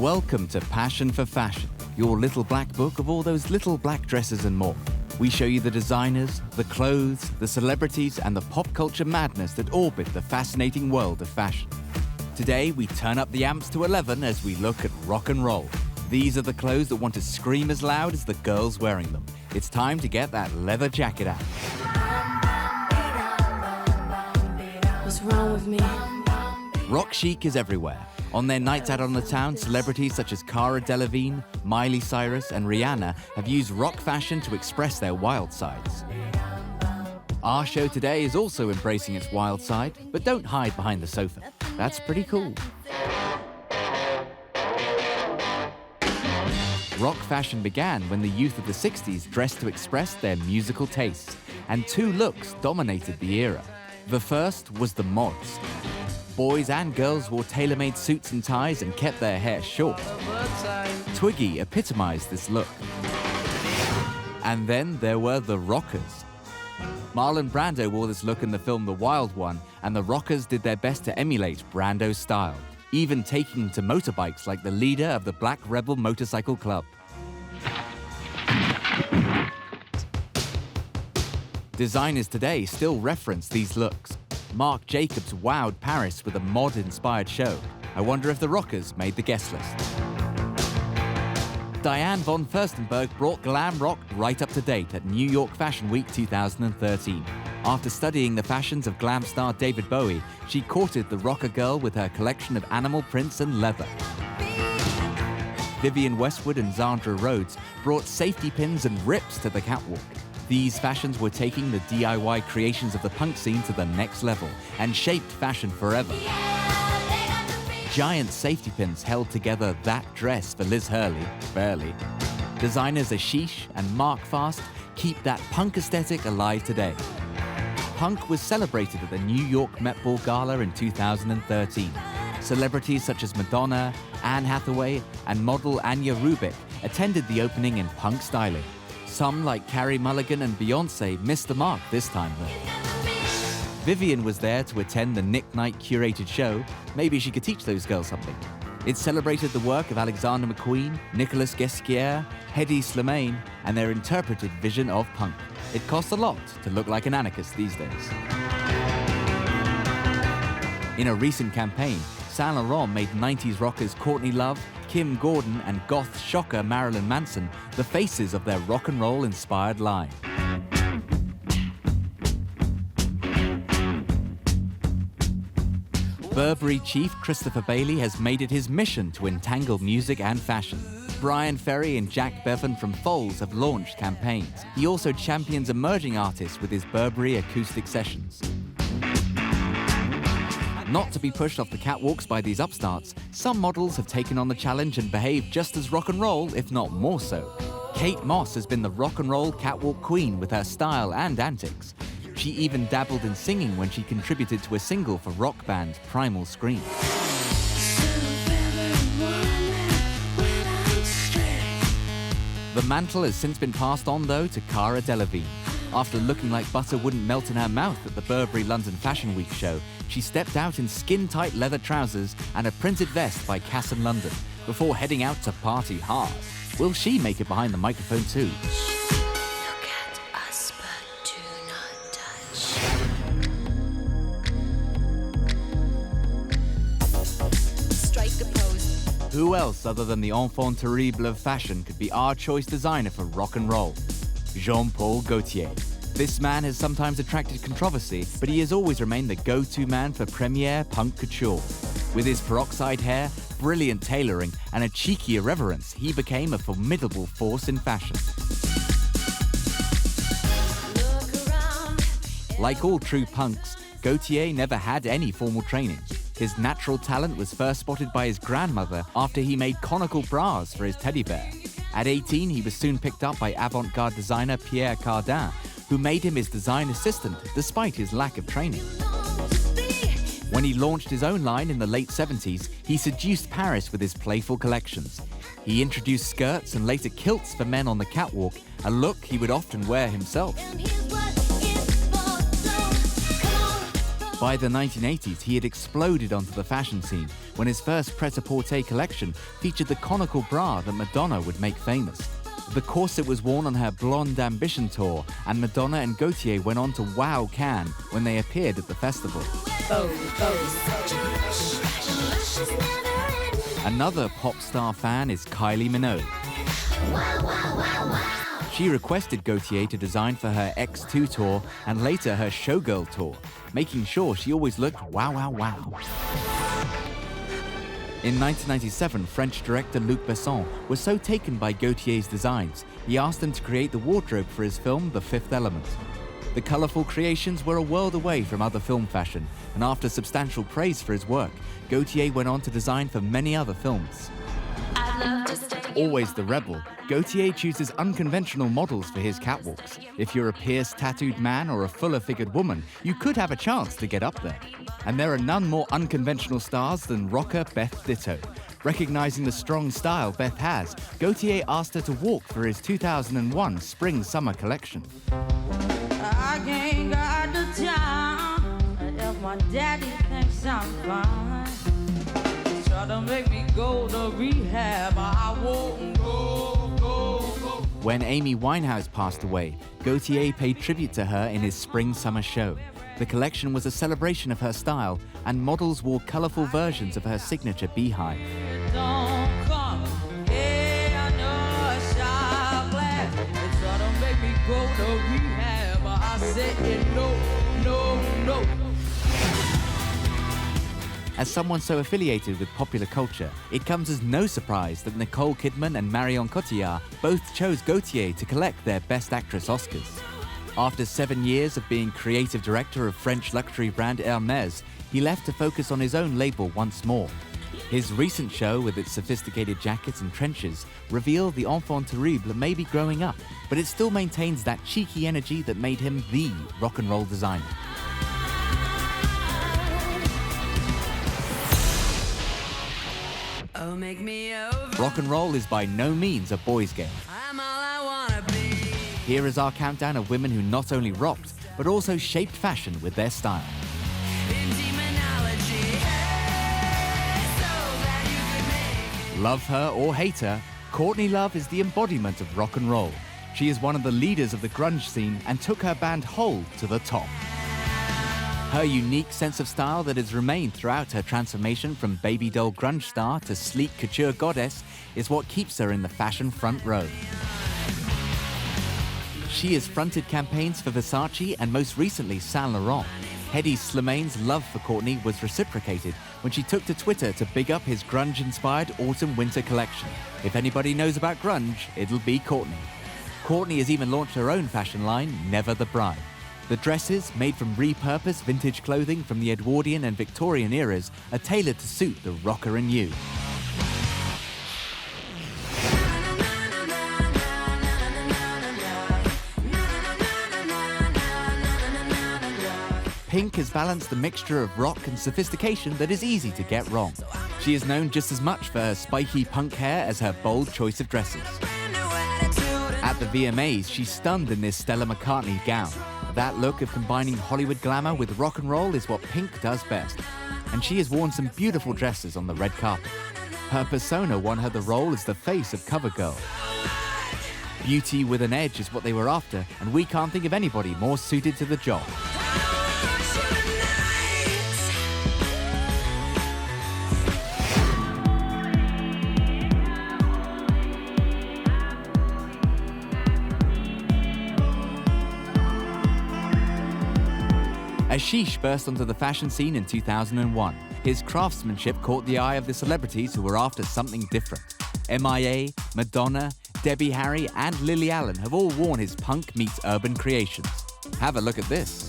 Welcome to Passion for Fashion, your little black book of all those little black dresses and more. We show you the designers, the clothes, the celebrities, and the pop culture madness that orbit the fascinating world of fashion. Today, we turn up the amps to 11 as we look at rock and roll. These are the clothes that want to scream as loud as the girls wearing them. It's time to get that leather jacket out. What's wrong with me? Rock chic is everywhere. On their nights out on the town, celebrities such as Cara Delevingne, Miley Cyrus, and Rihanna have used rock fashion to express their wild sides. Our show today is also embracing its wild side, but don't hide behind the sofa. That's pretty cool. Rock fashion began when the youth of the 60s dressed to express their musical tastes, and two looks dominated the era. The first was the mods. Boys and girls wore tailor-made suits and ties and kept their hair short. Twiggy epitomized this look. And then there were the rockers. Marlon Brando wore this look in the film The Wild One, and the rockers did their best to emulate Brando's style, even taking to motorbikes like the leader of the Black Rebel Motorcycle Club. Designers today still reference these looks. Marc Jacobs wowed Paris with a mod-inspired show. I wonder if the rockers made the guest list. Diane von Furstenberg brought glam rock right up to date at New York Fashion Week 2013. After studying the fashions of glam star David Bowie, she courted the rocker girl with her collection of animal prints and leather. Vivienne Westwood and Zandra Rhodes brought safety pins and rips to the catwalk. These fashions were taking the DIY creations of the punk scene to the next level and shaped fashion forever. Giant safety pins held together that dress for Liz Hurley, barely. Designers Ashish and Mark Fast keep that punk aesthetic alive today. Punk was celebrated at the New York Met Ball Gala in 2013. Celebrities such as Madonna, Anne Hathaway, and model Anya Rubik attended the opening in punk styling. Some, like Carey Mulligan and Beyoncé, missed the mark this time, though. Vivienne was there to attend the Nick Knight curated show. Maybe she could teach those girls something. It celebrated the work of Alexander McQueen, Nicolas Ghesquière, Hedi Slimane, and their interpreted vision of punk. It costs a lot to look like an anarchist these days. In a recent campaign, Saint Laurent made 90s rockers Courtney Love, Kim Gordon, and goth shocker Marilyn Manson the faces of their rock and roll inspired line. Burberry chief Christopher Bailey has made it his mission to entangle music and fashion. Brian Ferry and Jack Bevan from Foals have launched campaigns. He also champions emerging artists with his Burberry acoustic sessions. Not to be pushed off the catwalks by these upstarts, some models have taken on the challenge and behaved just as rock and roll, if not more so. Kate Moss has been the rock and roll catwalk queen with her style and antics. She even dabbled in singing when she contributed to a single for rock band Primal Scream. The mantle has since been passed on, though, to Cara Delevingne. After looking like butter wouldn't melt in her mouth at the Burberry London Fashion Week show, she stepped out in skin-tight leather trousers and a printed vest by Cass & London before heading out to party hard. Will she make it behind the microphone too? Look at us, but do not touch. Strike a pose. Who else other than the enfant terrible of fashion could be our choice designer for rock and roll? Paul Gaultier. This man has sometimes attracted controversy, but he has always remained the go-to man for premiere punk couture. With his peroxide hair, brilliant tailoring, and a cheeky irreverence, he became a formidable force in fashion. Like all true punks, Gaultier never had any formal training. His natural talent was first spotted by his grandmother after he made conical bras for his teddy bear. At 18, he was soon picked up by avant-garde designer Pierre Cardin, who made him his design assistant despite his lack of training. When he launched his own line in the late 70s, he seduced Paris with his playful collections. He introduced skirts and later kilts for men on the catwalk, a look he would often wear himself. By the 1980s, he had exploded onto the fashion scene when his first pret-a-porter collection featured the conical bra that Madonna would make famous. The corset was worn on her Blonde Ambition tour, and Madonna and Gaultier went on to wow Cannes when they appeared at the festival. Another pop star fan is Kylie Minogue. She requested Gaultier to design for her X2 tour and later her Showgirl tour, making sure she always looked wow, wow, wow. In 1997, French director Luc Besson was so taken by Gaultier's designs, he asked him to create the wardrobe for his film The Fifth Element. The colourful creations were a world away from other film fashion, and after substantial praise for his work, Gaultier went on to design for many other films. Always the rebel, Gaultier chooses unconventional models for his catwalks. If you're a pierced, tattooed man or a fuller-figured woman, you could have a chance to get up there. And there are none more unconventional stars than rocker Beth Ditto. Recognizing the strong style Beth has, Gaultier asked her to walk for his 2001 Spring-Summer collection. I ain't got the time if my daddy thinks I'm fine. Try to make me go to rehab, I won't go. When Amy Winehouse passed away, Gaultier paid tribute to her in his Spring-Summer show. The collection was a celebration of her style, and models wore colorful versions of her signature beehive. Don't come, yeah, I know a shot glass. They try to make me go to rehab, I said no. As someone so affiliated with popular culture, it comes as no surprise that Nicole Kidman and Marion Cotillard both chose Gaultier to collect their Best Actress Oscars. After 7 years of being creative director of French luxury brand Hermès, he left to focus on his own label once more. His recent show, with its sophisticated jackets and trenches, revealed the enfant terrible may be growing up, but it still maintains that cheeky energy that made him the rock and roll designer. Oh, make me over. Rock and roll is by no means a boys' game. I'm all I wanna be. Here is our countdown of women who not only rocked, but also shaped fashion with their style. In demonology, hey, so glad you could make it. Love her or hate her, Courtney Love is the embodiment of rock and roll. She is one of the leaders of the grunge scene and took her band Hole to the top. Her unique sense of style that has remained throughout her transformation from baby doll grunge star to sleek couture goddess is what keeps her in the fashion front row. She has fronted campaigns for Versace and most recently Saint Laurent. Hedy Slimane's love for Courtney was reciprocated when she took to Twitter to big up his grunge-inspired autumn-winter collection. If anybody knows about grunge, it'll be Courtney. Courtney has even launched her own fashion line, Never the Bride. The dresses, made from repurposed vintage clothing from the Edwardian and Victorian eras, are tailored to suit the rocker in you. Pink has balanced the mixture of rock and sophistication that is easy to get wrong. She is known just as much for her spiky punk hair as her bold choice of dresses. At the VMAs, she stunned in this Stella McCartney gown. That look of combining Hollywood glamour with rock and roll is what Pink does best. And she has worn some beautiful dresses on the red carpet. Her persona won her the role as the face of CoverGirl. Beauty with an edge is what they were after, and we can't think of anybody more suited to the job. Ashish burst onto the fashion scene in 2001. His craftsmanship caught the eye of the celebrities who were after something different. MIA, Madonna, Debbie Harry, and Lily Allen have all worn his punk meets urban creations. Have a look at this.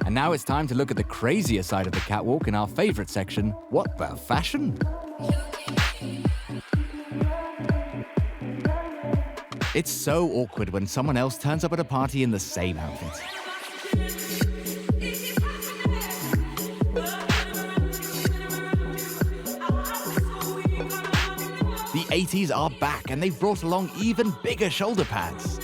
And now it's time to look at the crazier side of the catwalk in our favorite section, What the Fashion? It's so awkward when someone else turns up at a party in the same outfit. The 80s are back, and they've brought along even bigger shoulder pads.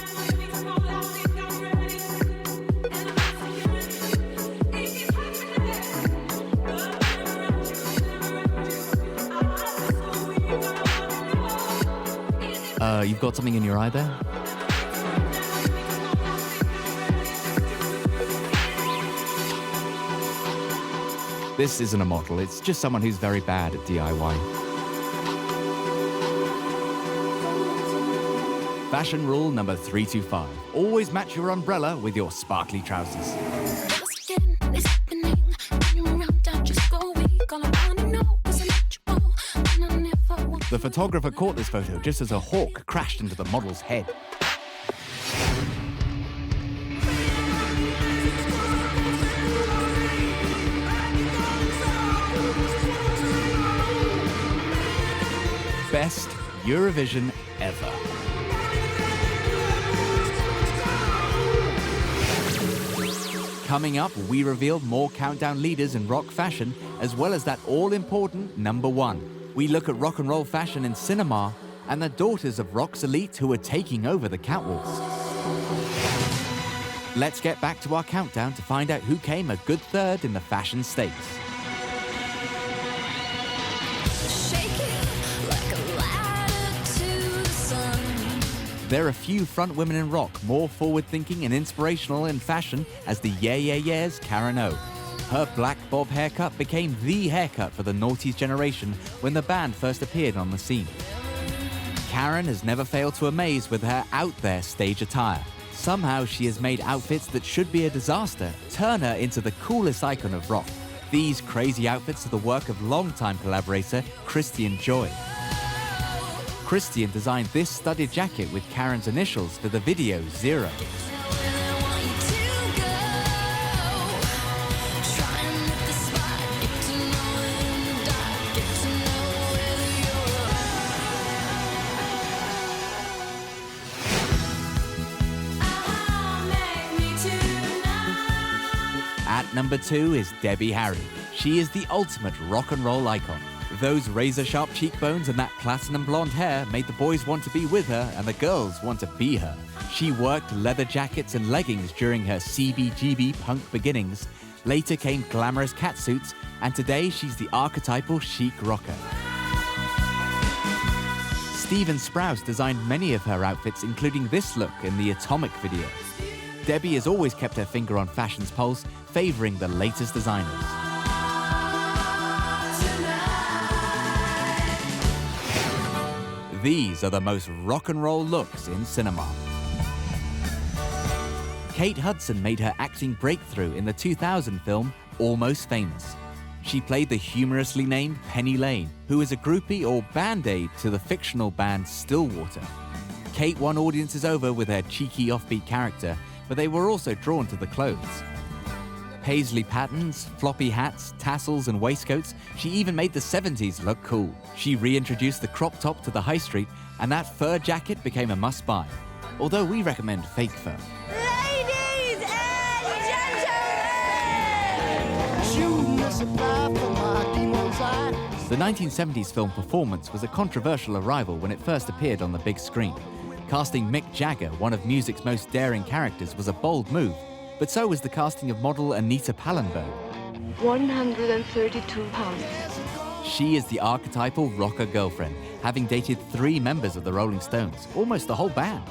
You've got something in your eye there? This isn't a model, it's just someone who's very bad at DIY. Fashion rule number 325. Always match your umbrella with your sparkly trousers. The photographer caught this photo just as a hawk crashed into the model's head. Best Eurovision ever. Coming up, we reveal more countdown leaders in rock fashion, as well as that all-important number one. We look at rock and roll fashion in cinema and the daughters of rock's elite who are taking over the catwalks. Let's get back to our countdown to find out who came a good third in the fashion stakes. There are few front women in rock more forward-thinking and inspirational in fashion as the Yeah Yeah Yeahs' Karen O. Her black bob haircut became the haircut for the noughties generation when the band first appeared on the scene. Karen has never failed to amaze with her out-there stage attire. Somehow she has made outfits that should be a disaster turn her into the coolest icon of rock. These crazy outfits are the work of longtime collaborator Christian Joy. Christian designed this studded jacket with Karen's initials for the video Zero. At number 2 is Debbie Harry. She is the ultimate rock and roll icon. Those razor-sharp cheekbones and that platinum blonde hair made the boys want to be with her and the girls want to be her. She worked leather jackets and leggings during her CBGB punk beginnings. Later came glamorous catsuits, and today she's the archetypal chic rocker. Steven Sprouse designed many of her outfits, including this look in the Atomic video. Debbie has always kept her finger on fashion's pulse, favoring the latest designers. These are the most rock and roll looks in cinema. Kate Hudson made her acting breakthrough in the 2000 film Almost Famous. She played the humorously named Penny Lane, who is a groupie or band-aid to the fictional band Stillwater. Kate won audiences over with her cheeky offbeat character, but they were also drawn to the clothes. Paisley patterns, floppy hats, tassels, and waistcoats. She even made the 70s look cool. She reintroduced the crop top to the high street, and that fur jacket became a must-buy. Although we recommend fake fur. Ladies and gentlemen! The 1970s film Performance was a controversial arrival when it first appeared on the big screen. Casting Mick Jagger, one of music's most daring characters, was a bold move, but so was the casting of model Anita Pallenberg. 132 pounds. She is the archetypal rocker girlfriend, having dated 3 members of the Rolling Stones, almost the whole band.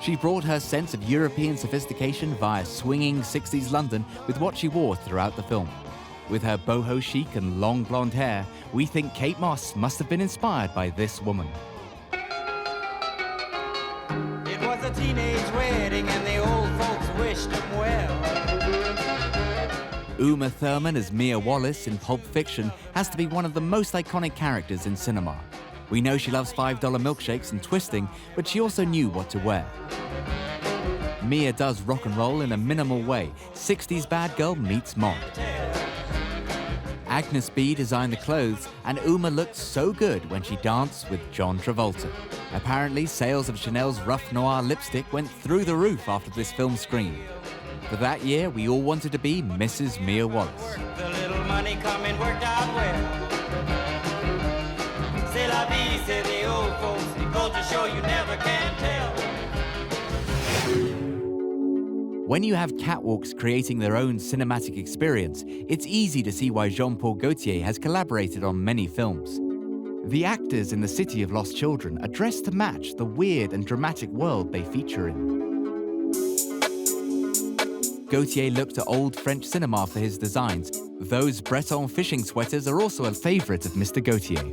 She brought her sense of European sophistication via swinging 60s London with what she wore throughout the film. With her boho chic and long blonde hair, we think Kate Moss must have been inspired by this woman. It was a teenage wedding and the old folks wished them well. Uma Thurman as Mia Wallace in Pulp Fiction has to be one of the most iconic characters in cinema. We know she loves $5 milkshakes and twisting, but she also knew what to wear. Mia does rock and roll in a minimal way. 60s bad girl meets mod. Agnes B designed the clothes, and Uma looked so good when she danced with John Travolta. Apparently, sales of Chanel's Rough Noir lipstick went through the roof after this film screened. For that year, we all wanted to be Mrs. Mia Wallace. The little money coming worked out well. C'est la vie, say the old folks. It goes to show you never can tell. When you have catwalks creating their own cinematic experience, it's easy to see why Paul Gaultier has collaborated on many films. The actors in The City of Lost Children are dressed to match the weird and dramatic world they feature in. Gaultier looked to old French cinema for his designs. Those Breton fishing sweaters are also a favorite of Mr. Gaultier.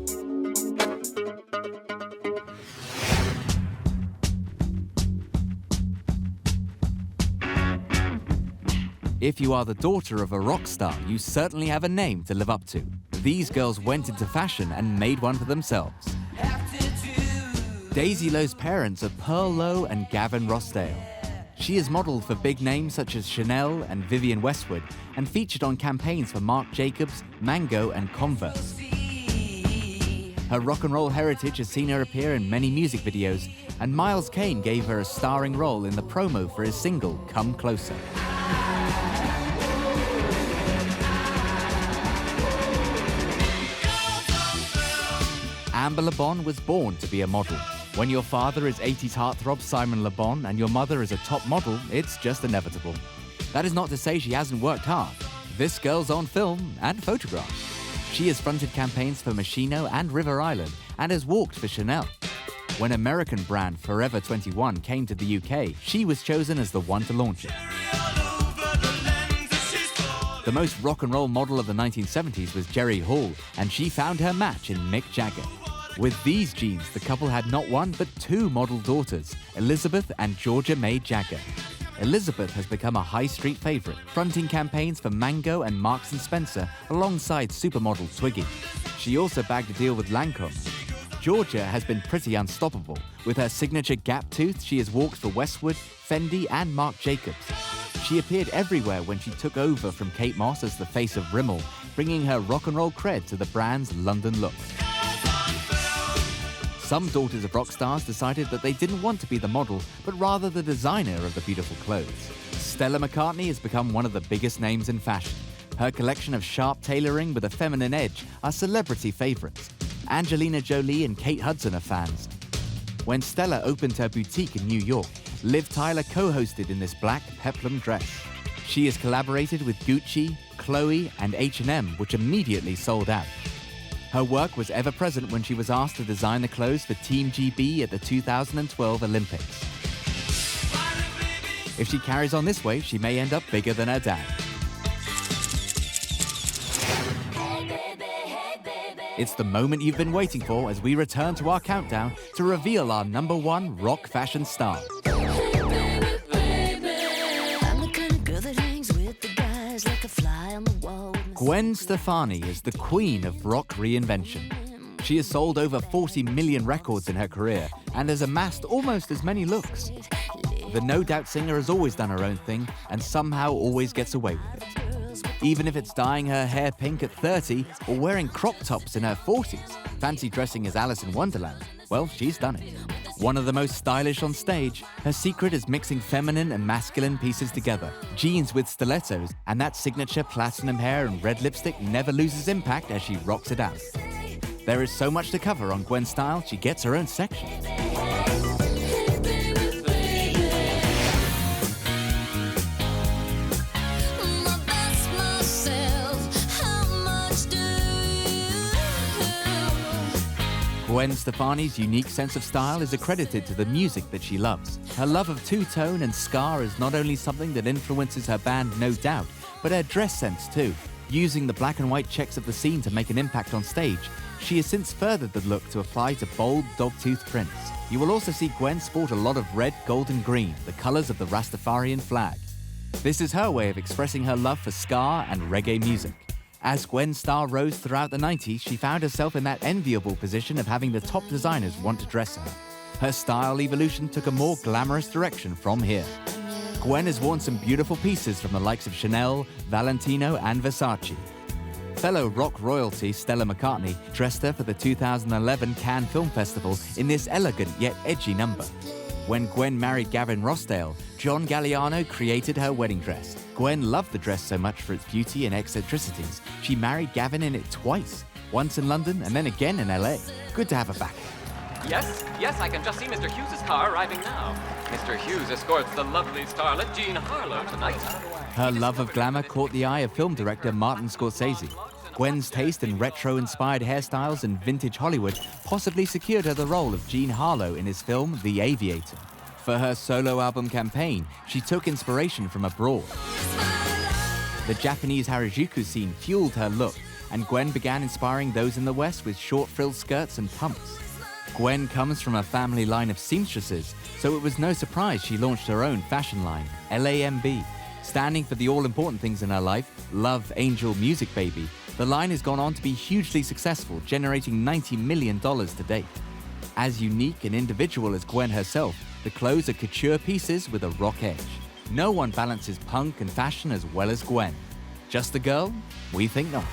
If you are the daughter of a rock star, you certainly have a name to live up to. These girls went into fashion and made one for themselves. Daisy Lowe's parents are Pearl Lowe and Gavin Rossdale. She has modeled for big names such as Chanel and Vivienne Westwood and featured on campaigns for Marc Jacobs, Mango and Converse. Her rock and roll heritage has seen her appear in many music videos, and Miles Kane gave her a starring role in the promo for his single, Come Closer. Amber Le Bon was born to be a model. When your father is 80s heartthrob Simon Le Bon and your mother is a top model, it's just inevitable. That is not to say she hasn't worked hard. This girl's on film and photographed. She has fronted campaigns for Moschino and River Island and has walked for Chanel. When American brand Forever 21 came to the UK, she was chosen as the one to launch it. The most rock and roll model of the 1970s was Jerry Hall, and she found her match in Mick Jagger. With these genes, the couple had not one but two model daughters, Elizabeth and Georgia May Jagger. Elizabeth has become a high street favorite, fronting campaigns for Mango and Marks & Spencer alongside supermodel Twiggy. She also bagged a deal with Lancome. Georgia has been pretty unstoppable. With her signature gap tooth, she has walked for Westwood, Fendi and Marc Jacobs. She appeared everywhere when she took over from Kate Moss as the face of Rimmel, bringing her rock and roll cred to the brand's London look. Some daughters of rock stars decided that they didn't want to be the model, but rather the designer of the beautiful clothes. Stella McCartney has become one of the biggest names in fashion. Her collection of sharp tailoring with a feminine edge are celebrity favorites. Angelina Jolie and Kate Hudson are fans. When Stella opened her boutique in New York, Liv Tyler co-hosted in this black peplum dress. She has collaborated with Gucci, Chloe, and H&M, which immediately sold out. Her work was ever present when she was asked to design the clothes for Team GB at the 2012 Olympics. If she carries on this way, she may end up bigger than her dad. It's the moment you've been waiting for as we return to our countdown to reveal our #1 rock fashion star. Gwen Stefani is the queen of rock reinvention. She has sold over 40 million records in her career and has amassed almost as many looks. The No Doubt singer has always done her own thing and somehow always gets away with it. Even if it's dyeing her hair pink at 30 or wearing crop tops in her 40s, fancy dressing as Alice in Wonderland, well, she's done it. One of the most stylish on stage, her secret is mixing feminine and masculine pieces together. Jeans with stilettos, and that signature platinum hair and red lipstick never loses impact as she rocks it out. There is so much to cover on Gwen Style, she gets her own section. Gwen Stefani's unique sense of style is accredited to the music that she loves. Her love of two-tone and ska is not only something that influences her band No Doubt, but her dress sense too. Using the black and white checks of the scene to make an impact on stage, she has since furthered the look to apply to bold dogtooth prints. You will also see Gwen sport a lot of red, gold and green, the colors of the Rastafarian flag. This is her way of expressing her love for ska and reggae music. As Gwen's star rose throughout the 90s, she found herself in that enviable position of having the top designers want to dress her. Her style evolution took a more glamorous direction from here. Gwen has worn some beautiful pieces from the likes of Chanel, Valentino, and Versace. Fellow rock royalty Stella McCartney dressed her for the 2011 Cannes Film Festival in this elegant yet edgy number. When Gwen married Gavin Rossdale, John Galliano created her wedding dress. Gwen loved the dress so much for its beauty and eccentricities, she married Gavin in it twice, once in London and then again in LA. Good to have her back. Yes, I can just see Mr. Hughes' car arriving now. Mr. Hughes escorts the lovely starlet Jean Harlow tonight. Her love of glamour caught the eye of film director Martin Scorsese. Gwen's taste in retro-inspired hairstyles and vintage Hollywood possibly secured her the role of Jean Harlow in his film The Aviator. For her solo album campaign, she took inspiration from abroad. The Japanese Harajuku scene fueled her look, and Gwen began inspiring those in the West with short frilled skirts and pumps. Gwen comes from a family line of seamstresses, so it was no surprise she launched her own fashion line, LAMB. Standing for the all-important things in her life, Love, Angel, Music Baby, the line has gone on to be hugely successful, generating $90 million to date. As unique and individual as Gwen herself, the clothes are couture pieces with a rock edge. No one balances punk and fashion as well as Gwen. Just a girl? We think not.